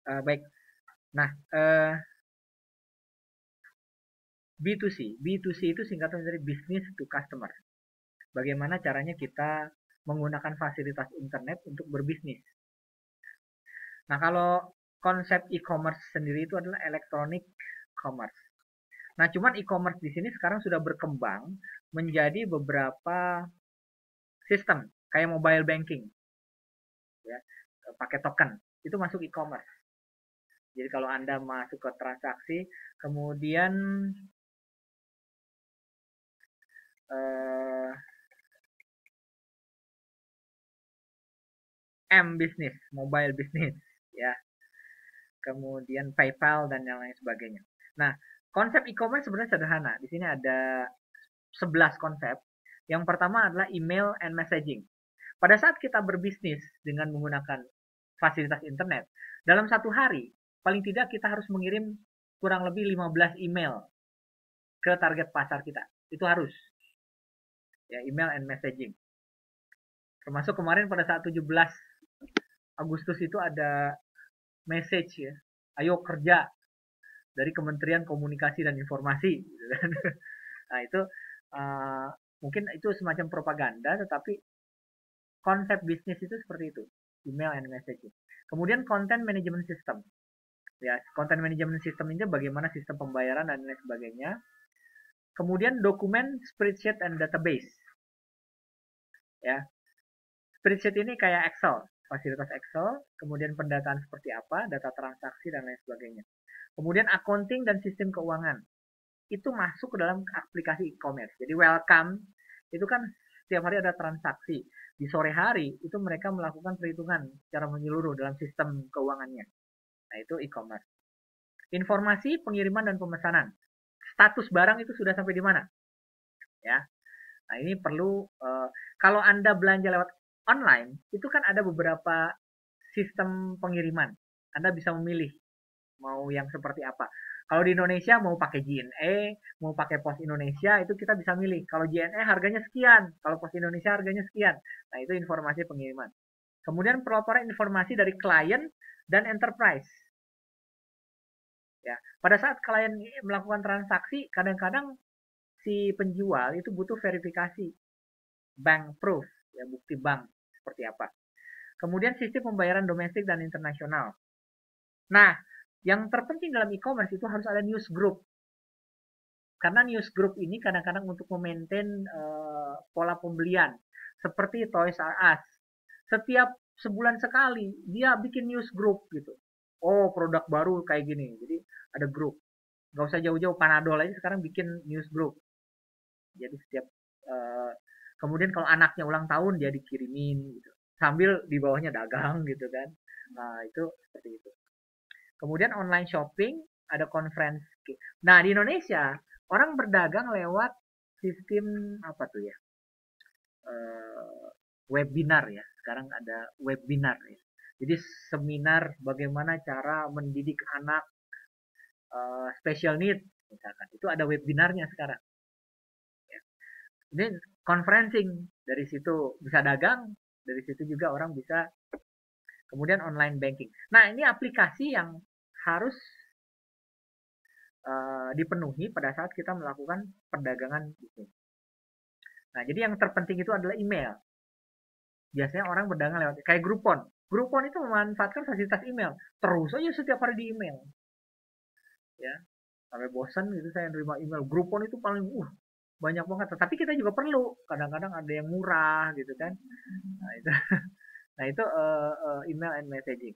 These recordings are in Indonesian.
Baik. Nah, B2C. B2C itu singkatan dari business to customer. Bagaimana caranya kita menggunakan fasilitas internet untuk berbisnis. Nah, kalau konsep e-commerce sendiri itu adalah electronic commerce. Nah, cuman e-commerce di sini sekarang sudah berkembang menjadi beberapa sistem kayak mobile banking, ya, pakai token itu masuk e-commerce. Jadi kalau Anda masuk ke transaksi, kemudian eh, M business, mobile business, ya, kemudian PayPal dan yang lain sebagainya. Nah, konsep e-commerce sebenarnya sederhana. Di sini ada 11 konsep. Yang pertama adalah email and messaging. Pada saat kita berbisnis dengan menggunakan fasilitas internet, dalam satu hari, paling tidak kita harus mengirim kurang lebih 15 email ke target pasar kita. Itu harus. Ya, email and messaging. Termasuk kemarin pada saat 17 Agustus itu ada message ya, ayo kerja dari Kementerian Komunikasi dan Informasi. Gitu kan. Nah itu uh, mungkin itu semacam propaganda, tetapi konsep bisnis itu seperti itu, email and messaging. Kemudian content management system, ya content management system ini bagaimana sistem pembayaran dan lain sebagainya. Kemudian dokumen, spreadsheet and database, ya spreadsheet ini kayak Excel, fasilitas Excel, kemudian pendataan seperti apa, data transaksi dan lain sebagainya. Kemudian accounting dan sistem keuangan itu masuk ke dalam aplikasi e-commerce. Jadi welcome itu kan setiap hari ada transaksi. Di sore hari itu mereka melakukan perhitungan secara menyeluruh dalam sistem keuangannya. Nah, itu e-commerce. Informasi pengiriman dan pemesanan. Status barang itu sudah sampai di mana? Ya. Nah, ini perlu kalau Anda belanja lewat online, itu kan ada beberapa sistem pengiriman. Anda bisa memilih mau yang seperti apa. Kalau di Indonesia mau pakai JNE, mau pakai Pos Indonesia, itu kita bisa milih. Kalau JNE harganya sekian, kalau Pos Indonesia harganya sekian. Nah, itu informasi pengiriman. Kemudian pelaporan informasi dari klien dan enterprise. Ya, pada saat klien melakukan transaksi, kadang-kadang si penjual itu butuh verifikasi bank proof, ya bukti bank seperti apa. Kemudian sistem pembayaran domestik dan internasional. Nah, yang terpenting dalam e-commerce itu harus ada news group. Karena news group ini kadang-kadang untuk memaintain pola pembelian. Seperti Toys R Us. Setiap sebulan sekali dia bikin news group gitu. Oh, produk baru kayak gini. Jadi ada grup. Gak usah jauh-jauh, Panadol aja sekarang bikin news group. Jadi setiap kemudian kalau anaknya ulang tahun dia dikirimin gitu. Sambil di bawahnya dagang gitu kan. Nah, itu seperti itu. Kemudian online shopping, ada konferensi. Nah, di Indonesia orang berdagang lewat sistem apa tuh ya? Eh, Webinar ya. Sekarang ada webinar ya. Jadi seminar bagaimana cara mendidik anak special need misalkan. Itu ada webinarnya sekarang. Ya. Ini conferencing, dari situ bisa dagang, dari situ juga orang bisa. Kemudian online banking. Nah, ini aplikasi yang harus dipenuhi pada saat kita melakukan perdagangan bisnis. Nah, jadi yang terpenting itu adalah email. Biasanya orang berdagang lewat kayak Groupon. Groupon itu memanfaatkan fasilitas email. Terus aja setiap hari di email, ya. Sampai bosan gitu saya nerima email. Groupon itu paling banyak banget. Tapi kita juga perlu. Kadang-kadang ada yang murah gitu kan. Nah, itu nah itu email and messaging.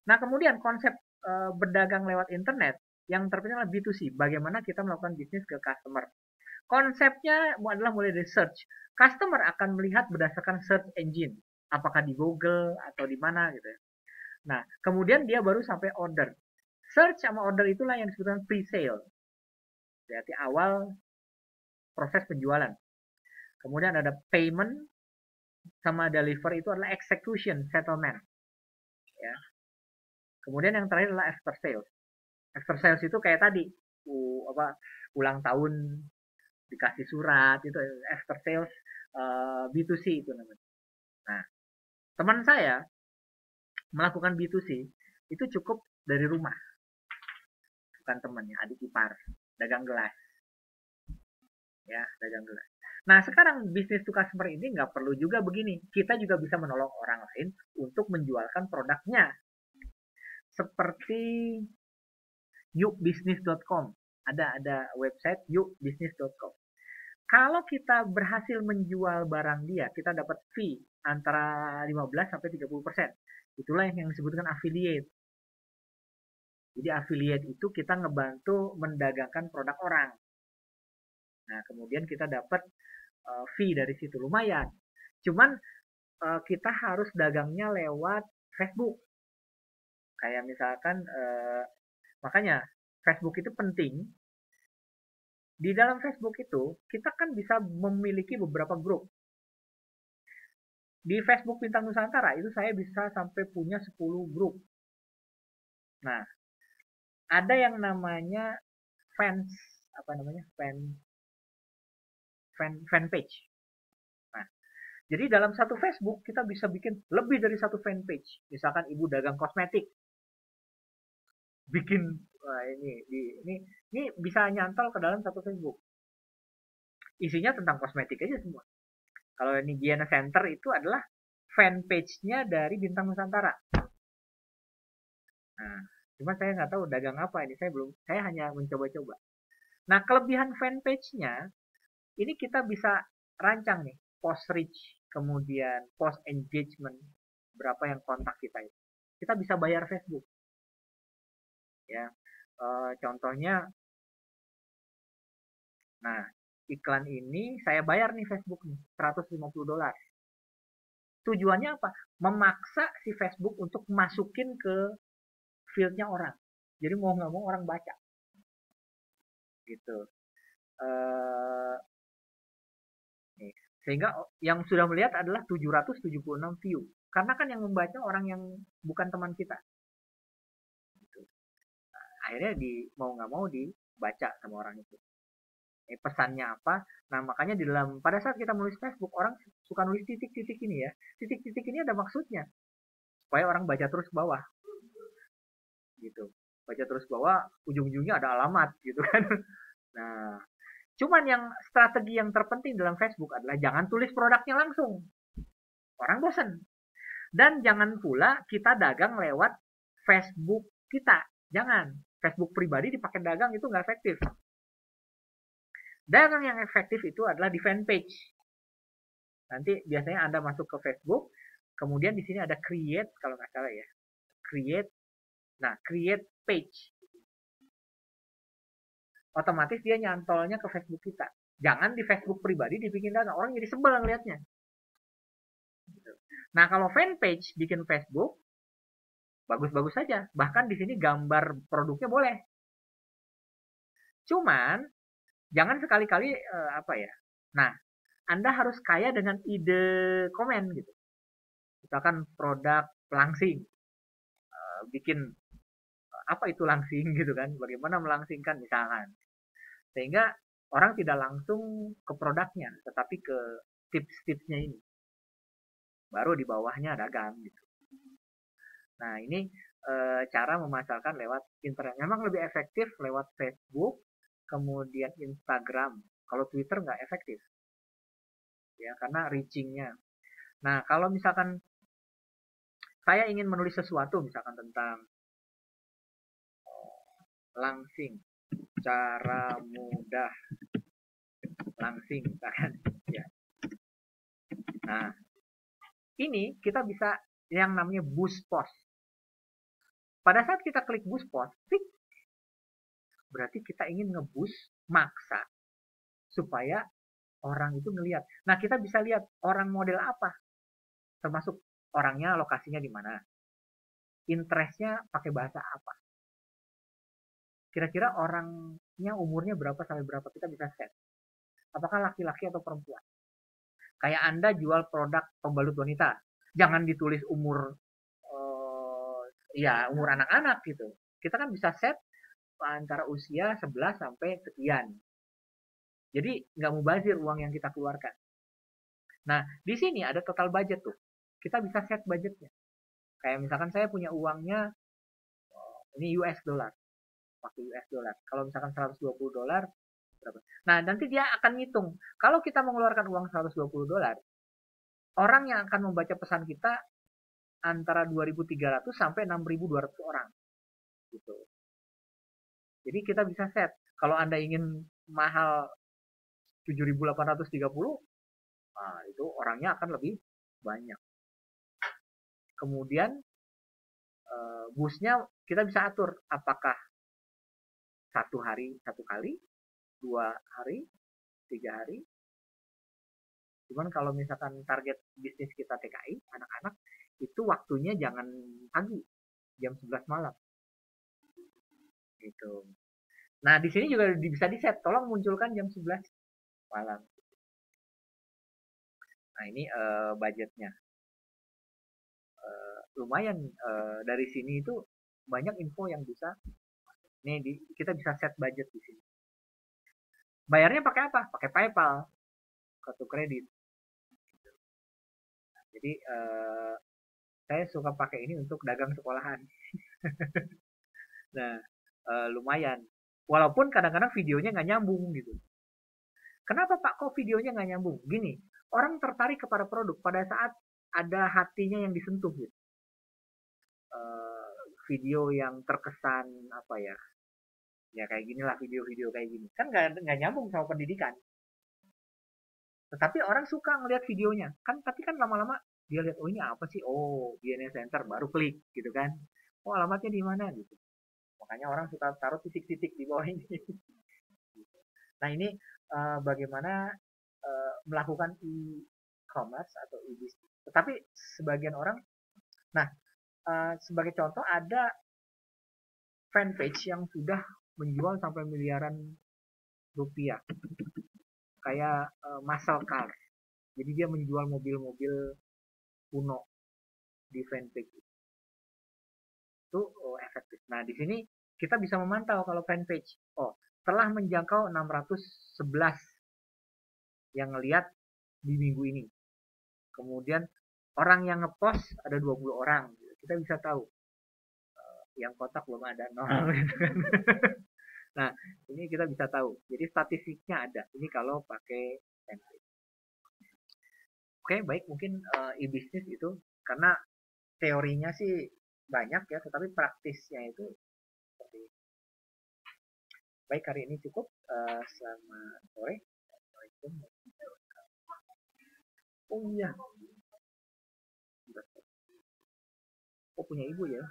Nah, kemudian konsep berdagang lewat internet yang terpenting adalah B2C. Bagaimana kita melakukan bisnis ke customer. Konsepnya adalah mulai dari search. Customer akan melihat berdasarkan search engine. Apakah di Google atau di mana gitu ya. Nah, kemudian dia baru sampai order. Search sama order itulah yang disebutkan pre-sale. Berarti awal proses penjualan. Kemudian ada payment sama deliver itu adalah execution, settlement. Ya. Kemudian yang terakhir adalah after sales. After sales itu kayak tadi, ulang tahun dikasih surat itu after sales B2C itu namanya. Nah, teman saya melakukan B2C itu cukup dari rumah, bukan temannya, adik ipar, dagang gelas, ya, dagang gelas. Nah, sekarang bisnis to customer ini nggak perlu juga begini. Kita juga bisa menolong orang lain untuk menjualkan produknya. Seperti yukbisnis.com. Ada website yukbisnis.com. Kalau kita berhasil menjual barang dia, kita dapat fee antara 15 sampai 30%. Itulah yang disebutkan affiliate. Jadi affiliate itu kita ngebantu mendagangkan produk orang. Nah, kemudian kita dapat fee dari situ, lumayan. Cuman kita harus dagangnya lewat Facebook. Kayak misalkan makanya Facebook itu penting. Di dalam Facebook itu kita kan bisa memiliki beberapa grup. Di Facebook Bintang Nusantara itu saya bisa sampai punya 10 grup. Nah, ada yang namanya fans, apa namanya? Fan page. Nah, jadi dalam satu Facebook kita bisa bikin lebih dari satu fan page. Misalkan ibu dagang kosmetik, bikin ini bisa nyantol ke dalam satu Facebook. Isinya tentang kosmetik aja semua. Kalau ini Giana Center itu adalah fanpage-nya dari Bintang Nusantara. Nah, cuma saya nggak tahu dagang apa ini. Saya hanya mencoba-coba. Nah, kelebihan fanpage-nya ini kita bisa rancang nih, post reach, kemudian post engagement, berapa yang kontak kita itu. Kita bisa bayar Facebook. Ya, contohnya, nah iklan ini saya bayar nih Facebook nih, $150. Tujuannya apa? Memaksa si Facebook untuk masukin ke fieldnya orang. Jadi mau nggak mau orang baca. Gitu. Nih. Sehingga yang sudah melihat adalah 776 view. Karena kan yang membaca orang yang bukan teman kita. Gitu. Nah, akhirnya mau nggak mau dibaca sama orang itu. Pesannya apa? Nah, makanya pada saat kita menulis Facebook, orang suka nulis titik-titik ini ya. Titik-titik ini ada maksudnya. Supaya orang baca terus ke bawah. Gitu. Baca terus bawah, ujung-ujungnya ada alamat gitu kan. Nah, cuman yang strategi yang terpenting dalam Facebook adalah jangan tulis produknya langsung. Orang bosan. Dan jangan pula kita dagang lewat Facebook kita. Jangan. Facebook pribadi dipakai dagang itu nggak efektif. Dagang yang efektif itu adalah di fanpage. Nanti biasanya Anda masuk ke Facebook, kemudian di sini ada create, kalau nggak salah ya. Create. Nah, create page. Otomatis dia nyantolnya ke Facebook kita. Jangan di Facebook pribadi dibikin dagang. Orang jadi sebel ngeliatnya. Nah, kalau fanpage bikin Facebook, bagus-bagus saja. Bahkan di sini gambar produknya boleh. Cuman, jangan sekali-kali apa ya. Nah, Anda harus kaya dengan ide komen gitu. Misalkan produk langsing. Bikin apa itu langsing gitu kan. Bagaimana melangsingkan misalkan. Sehingga orang tidak langsung ke produknya, tetapi ke tips-tipsnya ini. Baru di bawahnya dagang gitu. Nah, ini cara memasarkan lewat internet. Memang lebih efektif lewat Facebook, kemudian Instagram. Kalau Twitter nggak efektif. Ya, karena reaching-nya. Nah, kalau misalkan saya ingin menulis sesuatu, misalkan tentang langsing, cara mudah langsing, misalkan. Ya. Nah, ini kita bisa yang namanya boost post. Pada saat kita klik boost post, klik, berarti kita ingin nge-boost, maksa, supaya orang itu ngelihat. Nah, kita bisa lihat orang model apa, termasuk orangnya, lokasinya di mana, interestnya pakai bahasa apa. Kira-kira orangnya umurnya berapa sampai berapa, kita bisa set. Apakah laki-laki atau perempuan. Kayak Anda jual produk pembalut wanita, jangan ditulis umur umur anak-anak gitu. Kita kan bisa set antara usia 11 sampai sekian. Jadi nggak mubazir uang yang kita keluarkan. Nah, di sini ada total budget tuh. Kita bisa set budgetnya. Kayak misalkan saya punya uangnya Ini US dollar, waktu US dollar. Kalau misalkan $120 berapa? Nah, nanti dia akan ngitung. Kalau kita mengeluarkan uang $120, orang yang akan membaca pesan kita antara 2.300 sampai 6.200 orang gitu. Jadi kita bisa set. Kalau Anda ingin mahal 7.830, nah itu orangnya akan lebih banyak. Kemudian busnya kita bisa atur apakah 1 hari 1 kali, 2 hari, 3 hari. Cuman kalau misalkan target bisnis kita TKI, anak-anak, itu waktunya jangan pagi, jam 11 malam. Gitu. Nah, di sini juga bisa di-set, tolong munculkan jam 11 malam. Nah, ini budgetnya. Lumayan, dari sini itu banyak info yang bisa. Nih, kita bisa set budget di sini. Bayarnya pakai apa? Pakai PayPal, kartu kredit. Jadi saya suka pakai ini untuk dagang sekolahan. Nah, lumayan. Walaupun kadang-kadang videonya nggak nyambung gitu. Kenapa Pak kok videonya nggak nyambung? Gini, orang tertarik kepada produk pada saat ada hatinya yang disentuh gitu. Video yang terkesan apa ya? Ya kayak gini lah, video-video kayak gini. Kan nggak nyambung sama pendidikan. Tetapi orang suka ngelihat videonya. Kan tapi kan lama-lama dia lihat, oh ini apa sih? Oh, DNA Center, baru klik gitu kan. Oh, alamatnya di mana gitu. Makanya orang suka taruh titik-titik di bawah ini. Nah, ini bagaimana melakukan e-commerce atau e-business. Tetapi sebagian orang, nah, sebagai contoh ada fanpage yang sudah menjual sampai miliaran rupiah. Kayak muscle car. Jadi dia menjual mobil-mobil kuno di fanpage. Itu efektif. Nah, di sini kita bisa memantau kalau fanpage. Oh, telah menjangkau 611 yang ngelihat di minggu ini. Kemudian orang yang ngepost ada 20 orang. Kita bisa tahu. Yang kotak belum ada 0 gitu kan. Nah, ini kita bisa tahu. Jadi statistiknya ada. Ini kalau pakai fanpage. Oke, baik, mungkin e-bisnis itu karena teorinya sih banyak ya, tetapi praktisnya itu seperti ini. Baik, hari ini cukup. Selamat sore. Assalamualaikum. Oh iya, oh punya ibu ya.